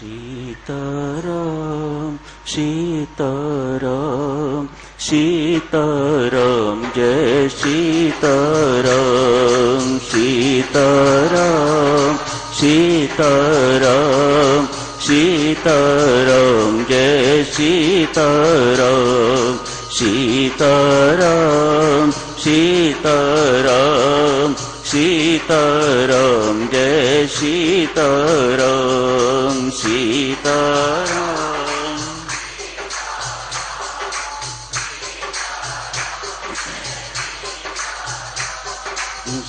सीताराम सीताराम सीताराम जय सीताराम सीताराम सीताराम सीताराम जय सीताराम सीताराम सीताराम सीताराम जय सीताराम सीताराम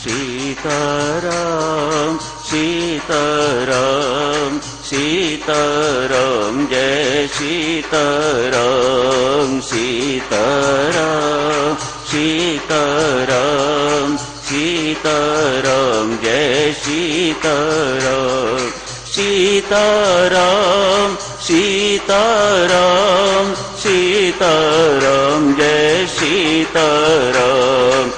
सीताराम सीताराम सीताराम जय सीताराम सीताराम सीताराम सीताराम जय सीताराम सीताराम सीताराम सीताराम जय सीताराम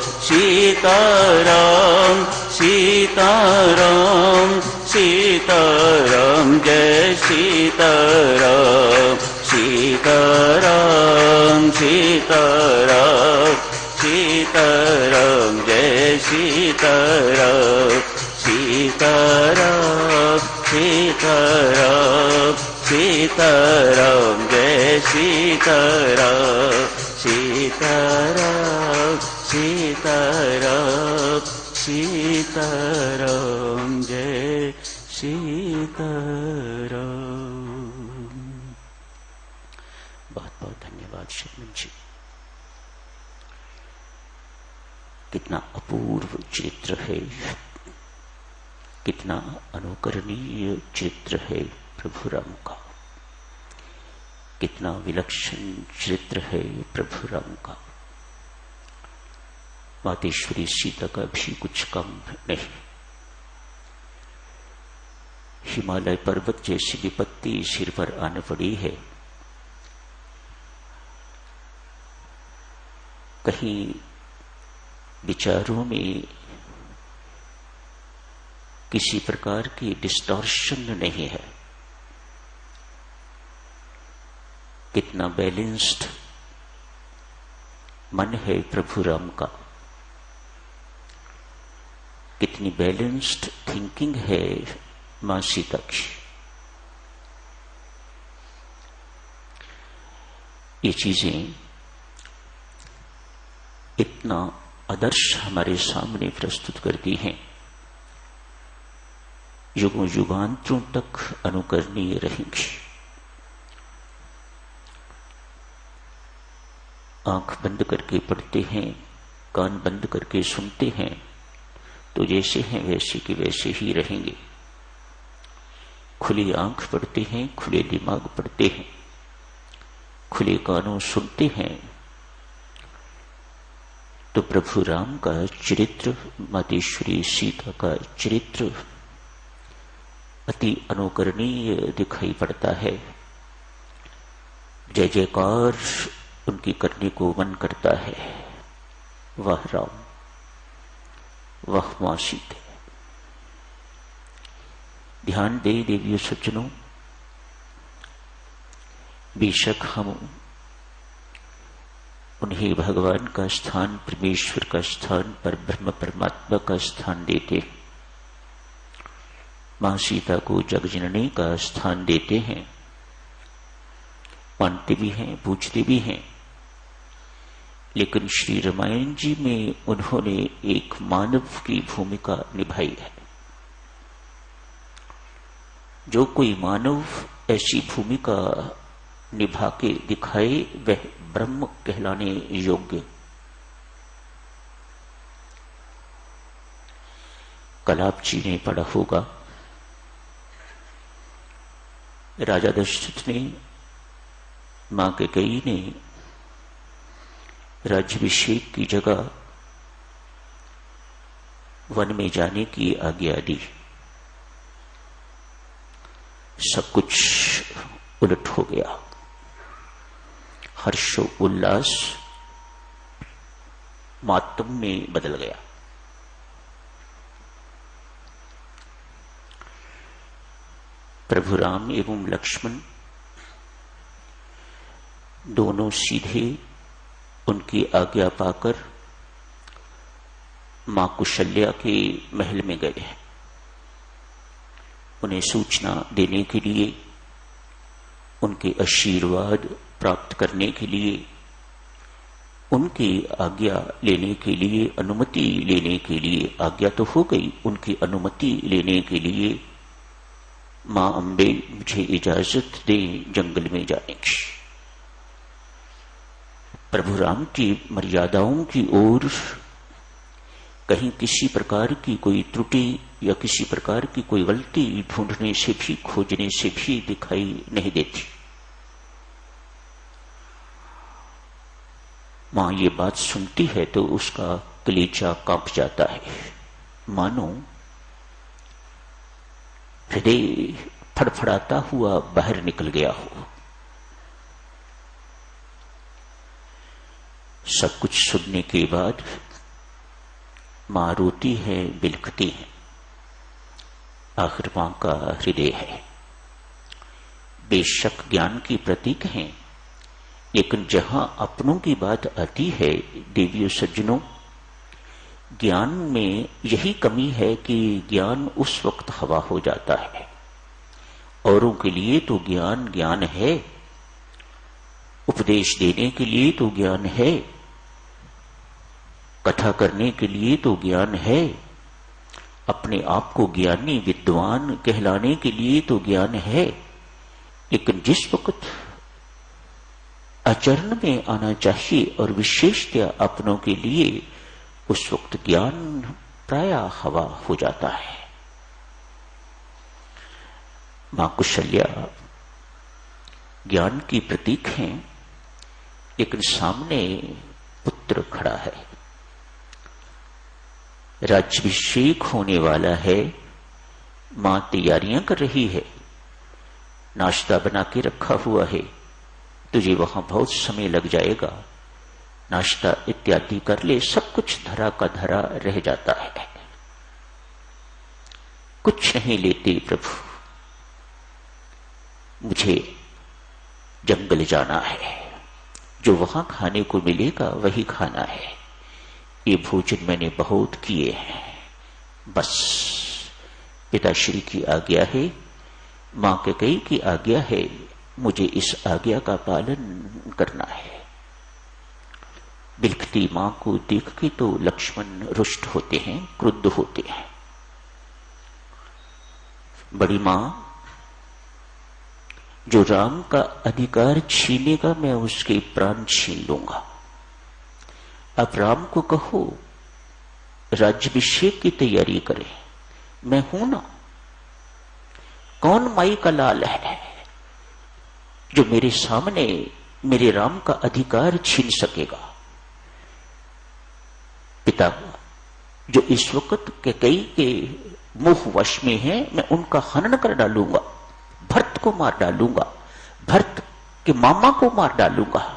सीताराम सीताराम सीताराम जय सीताराम सीताराम सीताराम सीताराम जय सीताराम सीताराम सीताराम सीताराम जय सीताराम सीताराम सीताराम सीताराम जय सीताराम। बहुत बहुत धन्यवाद शर्मन जी। कितना अपूर्व चरित्र है, कितना अनुकरणीय चरित्र है प्रभु राम का, कितना विलक्षण चरित्र है प्रभु राम का। मातेश्वरी सीता का भी कुछ कम नहीं। हिमालय पर्वत जैसी विपत्ति सिर पर आने पड़ी है, कहीं विचारों में किसी प्रकार की डिस्टॉर्शन नहीं है। कितना बैलेंस्ड मन है प्रभु राम का, कितनी बैलेंस्ड थिंकिंग है मां सीता की। ये चीजें इतना आदर्श हमारे सामने प्रस्तुत करती हैं, युगों युगांतरों तक अनुकरणीय रहेंगी। आंख बंद करके पढ़ते हैं, कान बंद करके सुनते हैं, तो जैसे हैं वैसे के वैसे ही रहेंगे। खुली आंख पढ़ते हैं, खुले दिमाग पढ़ते हैं, खुले कानों सुनते हैं, तो प्रभु राम का चरित्र, मातेश्वरी सीता का चरित्र अति अनुकरणीय दिखाई पड़ता है। जय जयकार उनकी करने को मन करता है। वाह राम, वाह मां सीता। ध्यान दे देवियों सज्जनों, बेशक हम उन्हें भगवान का स्थान, परमेश्वर का स्थान, पर ब्रह्म परमात्मा का स्थान देते, मां सीता को जगजननी का स्थान देते हैं, मानते भी हैं, पूछते भी हैं। लेकिन श्री रामायण जी में उन्होंने एक मानव की भूमिका निभाई है। जो कोई मानव ऐसी भूमिका निभा के दिखाए वह ब्रह्म कहलाने योग्य। कल आप जी ने पढ़ा होगा, राजा दशरथ ने, मां कैकेयी ने राज्याभिषेक की जगह वन में जाने की आज्ञा दी। सब कुछ उलट हो गया। हर्षो उल्लास मातम में बदल गया। प्रभु राम एवं लक्ष्मण दोनों सीधे उनकी आज्ञा पाकर मां कुशल्या के महल में गए हैं। उन्हें सूचना देने के लिए, उनके आशीर्वाद प्राप्त करने के लिए, उनकी आज्ञा लेने के लिए, अनुमति लेने के लिए, आज्ञा तो हो गई, उनकी अनुमति लेने के लिए मां अम्बे मुझे इजाजत दें जंगल में जाने की। प्रभु राम की मर्यादाओं की ओर कहीं किसी प्रकार की कोई त्रुटि या किसी प्रकार की कोई गलती ढूंढने से भी, खोजने से भी दिखाई नहीं देती। मां ये बात सुनती है तो उसका कलेजा कांप जाता है, मानो हृदय फड़फड़ाता हुआ बाहर निकल गया हो। सब कुछ सुनने के बाद मां रोती है, बिलखती है। आखिर मां का हृदय है। बेशक ज्ञान की प्रतीक है, लेकिन जहां अपनों की बात आती है देवियों सज्जनों, ज्ञान में यही कमी है कि ज्ञान उस वक्त हवा हो जाता है। औरों के लिए तो ज्ञान ज्ञान है, उपदेश देने के लिए तो ज्ञान है, कथा करने के लिए तो ज्ञान है, अपने आप को ज्ञानी विद्वान कहलाने के लिए तो ज्ञान है। लेकिन जिस वक्त आचरण में आना चाहिए और विशेषतया अपनों के लिए, उस वक्त ज्ञान प्रायः हवा हो जाता है। मां कुशल्या ज्ञान की प्रतीक हैं, लेकिन सामने पुत्र खड़ा है, राज्याभिषेक होने वाला है। मां तैयारियां कर रही है, नाश्ता बना के रखा हुआ है, तुझे वहां बहुत समय लग जाएगा, नाश्ता इत्यादि कर ले। सब कुछ धरा का धरा रह जाता है, कुछ नहीं लेते प्रभु, मुझे जंगल जाना है, जो वहां खाने को मिलेगा वही खाना है। ये भोजन मैंने बहुत किए हैं, बस पिताश्री की आज्ञा है, मां कैकेयी की आज्ञा है, मुझे इस आज्ञा का पालन करना है। बिलखती मां को देख के तो लक्ष्मण रुष्ट होते हैं, क्रुद्ध होते हैं। बड़ी मां, जो राम का अधिकार छीनेगा मैं उसके प्राण छीन लूंगा। अब राम को कहो राज्याभिषेक की तैयारी करे, मैं हूं ना। कौन माई का लाल है जो मेरे सामने मेरे राम का अधिकार छीन सकेगा? पिता जो इस वक्त कैकेयी के मोह वश में है, मैं उनका हनन कर डालूंगा, भरत को मार डालूंगा, भरत के मामा को मार डालूंगा।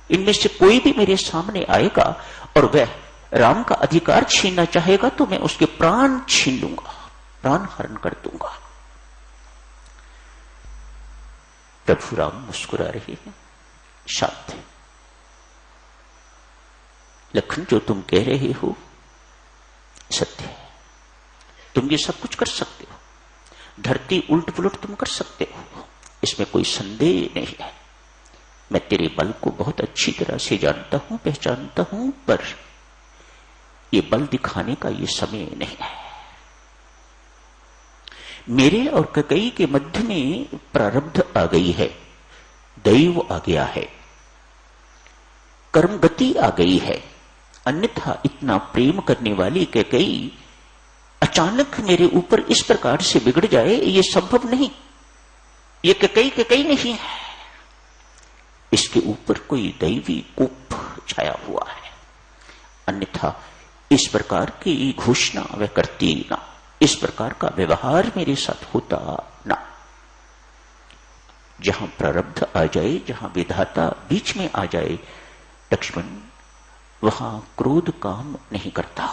इनमें से कोई भी मेरे सामने आएगा और वह राम का अधिकार छीनना चाहेगा तो मैं उसके प्राण छीन लूंगा, प्राण हरण कर दूंगा। प्रभु राम मुस्कुरा रहे हैं, शांत है। लखन, जो तुम कह रहे हो सत्य है, तुम ये सब कुछ कर सकते हो, धरती उलट पुलट तुम कर सकते हो, इसमें कोई संदेह नहीं है। मैं तेरे बल को बहुत अच्छी तरह से जानता हूं, पहचानता हूं, पर ये बल दिखाने का ये समय नहीं है। मेरे और कैकेयी के मध्य में प्रारब्ध आ गई है, दैव आ गया है, कर्म गति आ गई है। अन्यथा इतना प्रेम करने वाली कैकेयी अचानक मेरे ऊपर इस प्रकार से बिगड़ जाए, ये संभव नहीं। ये कैकेयी नहीं है, इसके ऊपर कोई दैवी कोप छाया हुआ है। अन्यथा इस प्रकार की घोषणा वह करती ना, इस प्रकार का व्यवहार मेरे साथ होता ना। जहां प्रारब्ध आ जाए, जहां विधाता बीच में आ जाए लक्ष्मण, वहां क्रोध काम नहीं करता।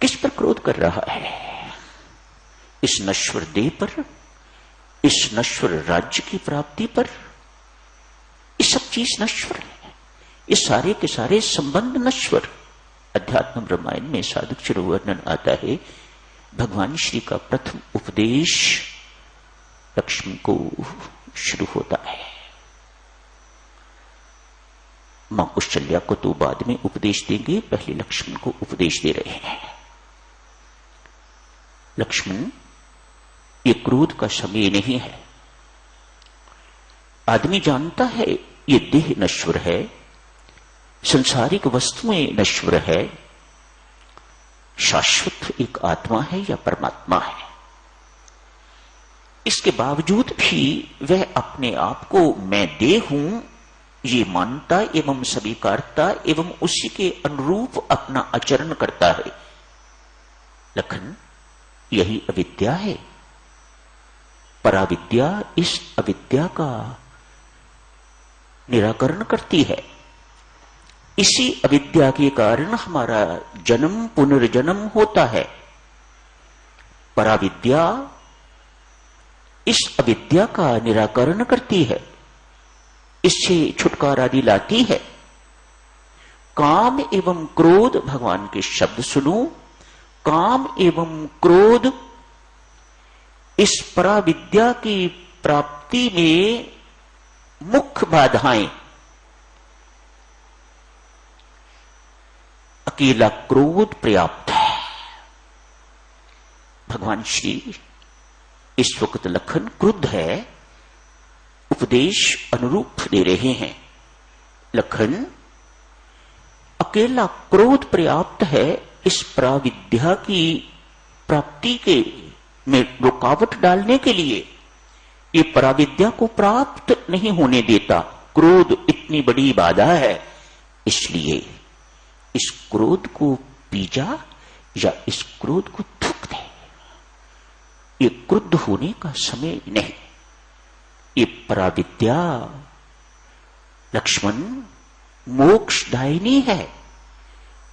किस पर क्रोध कर रहा है? इस नश्वर देह पर, इस नश्वर राज्य की प्राप्ति पर। ये सब चीज नश्वर है, ये सारे के सारे संबंध नश्वर। अध्यात्म रामायण में साधक चरो वर्णन आता है, भगवान श्री का प्रथम उपदेश लक्ष्मण को शुरू होता है। मां कौशल्या को तो बाद में उपदेश देंगे, पहले लक्ष्मण को उपदेश दे रहे हैं। लक्ष्मण, ये क्रोध का समय नहीं है। आदमी जानता है ये देह नश्वर है, संसारिक वस्तुएं नश्वर है, शाश्वत एक आत्मा है या परमात्मा है। इसके बावजूद भी वह अपने आप को मैं देह हूं ये मानता एवं स्वीकारता एवं उसी के अनुरूप अपना आचरण करता है। लखन, यही अविद्या है। पराविद्या इस अविद्या का निराकरण करती है। इसी अविद्या के कारण हमारा जन्म पुनर्जन्म होता है। पराविद्या इस अविद्या का निराकरण करती है, इससे छुटकारा दिलाती है। काम एवं क्रोध, भगवान के शब्द सुनो, काम एवं क्रोध इस पराविद्या की प्राप्ति में मुख्य बाधाएं। अकेला क्रोध पर्याप्त है। भगवान श्री इस वक्त लखन क्रुद्ध है, उपदेश अनुरूप दे रहे हैं। लखन, अकेला क्रोध पर्याप्त है इस पराविद्या की प्राप्ति के में रुकावट डालने के लिए। ये पराविद्या को प्राप्त नहीं होने देता। क्रोध इतनी बड़ी बाधा है, इसलिए इस क्रोध को पी जा या इस क्रोध को थूक दे। ये क्रुद्ध होने का समय नहीं। ये पराविद्या लक्ष्मण मोक्षदायिनी है,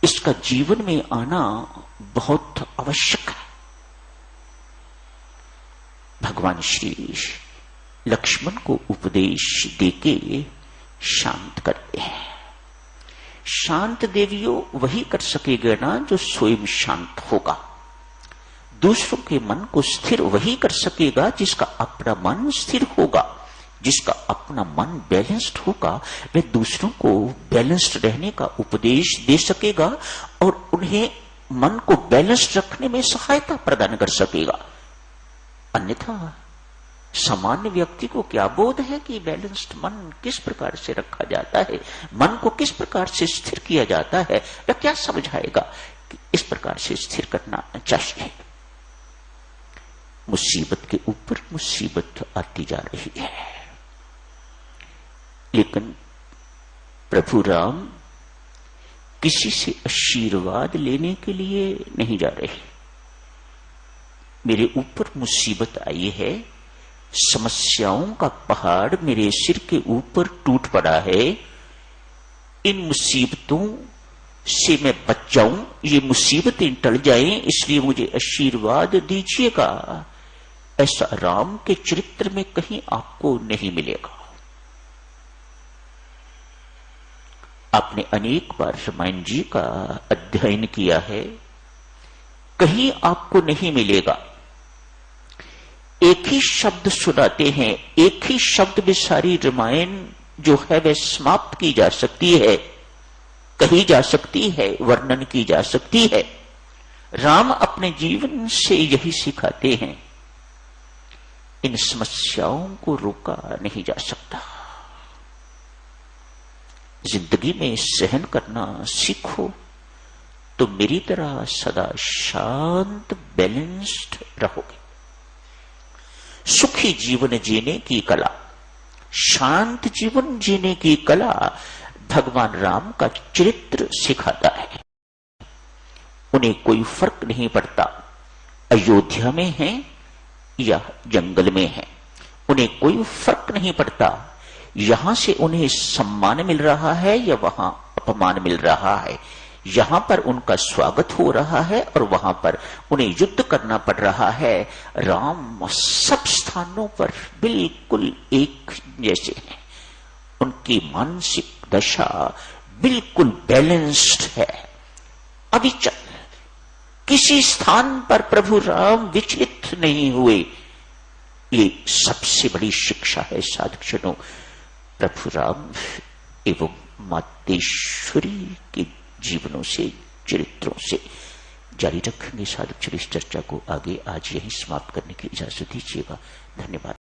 इसका जीवन में आना बहुत आवश्यक है। भगवान श्री लक्ष्मण को उपदेश देके शांत करते हैं। शांत देवियों वही कर सकेगा ना जो स्वयं शांत होगा। दूसरों के मन को स्थिर वही कर सकेगा जिसका अपना मन स्थिर होगा। जिसका अपना मन बैलेंस्ड होगा वह दूसरों को बैलेंस्ड रहने का उपदेश दे सकेगा और उन्हें मन को बैलेंस्ड रखने में सहायता प्रदान कर सकेगा। अन्यथा सामान्य व्यक्ति को क्या बोध है कि बैलेंस्ड मन किस प्रकार से रखा जाता है, मन को किस प्रकार से स्थिर किया जाता है। वह क्या समझाएगा कि इस प्रकार से स्थिर करना चाहिए। मुसीबत के ऊपर मुसीबत आती जा रही है, लेकिन प्रभु राम किसी से आशीर्वाद लेने के लिए नहीं जा रहे। मेरे ऊपर मुसीबत आई है, समस्याओं का पहाड़ मेरे सिर के ऊपर टूट पड़ा है। इन मुसीबतों से मैं बच जाऊं, ये मुसीबतें टल जाएं, इसलिए मुझे आशीर्वाद दीजिएगा। ऐसा राम के चरित्र में कहीं आपको नहीं मिलेगा। आपने अनेक बार रामायण जी का अध्ययन किया है, कहीं आपको नहीं मिलेगा। एक ही शब्द सुनाते हैं, एक ही शब्द में सारी रामायण जो है वह समाप्त की जा सकती है, कही जा सकती है, वर्णन की जा सकती है। राम अपने जीवन से यही सिखाते हैं। इन समस्याओं को रोका नहीं जा सकता। जिंदगी में सहन करना सीखो तो मेरी तरह सदा शांत बैलेंस्ड रहोगे। सुखी जीवन जीने की कला, शांत जीवन जीने की कला भगवान राम का चरित्र सिखाता है। उन्हें कोई फर्क नहीं पड़ता अयोध्या में है या जंगल में है, उन्हें कोई फर्क नहीं पड़ता यहां से उन्हें सम्मान मिल रहा है या वहां अपमान मिल रहा है। यहां पर उनका स्वागत हो रहा है और वहां पर उन्हें युद्ध करना पड़ रहा है। राम सब स्थानों पर बिल्कुल एक जैसे हैं, उनकी मानसिक दशा बिल्कुल बैलेंस्ड है, अविचल। किसी स्थान पर प्रभु राम विचलित नहीं हुए। ये सबसे बड़ी शिक्षा है साधुजनों। प्रभु राम एवं मातेश्वरी के जीवनों से, चरित्रों से जारी रखेंगे साधुजन। इस चर्चा को आगे आज यहीं समाप्त करने की इजाजत दीजिएगा। धन्यवाद।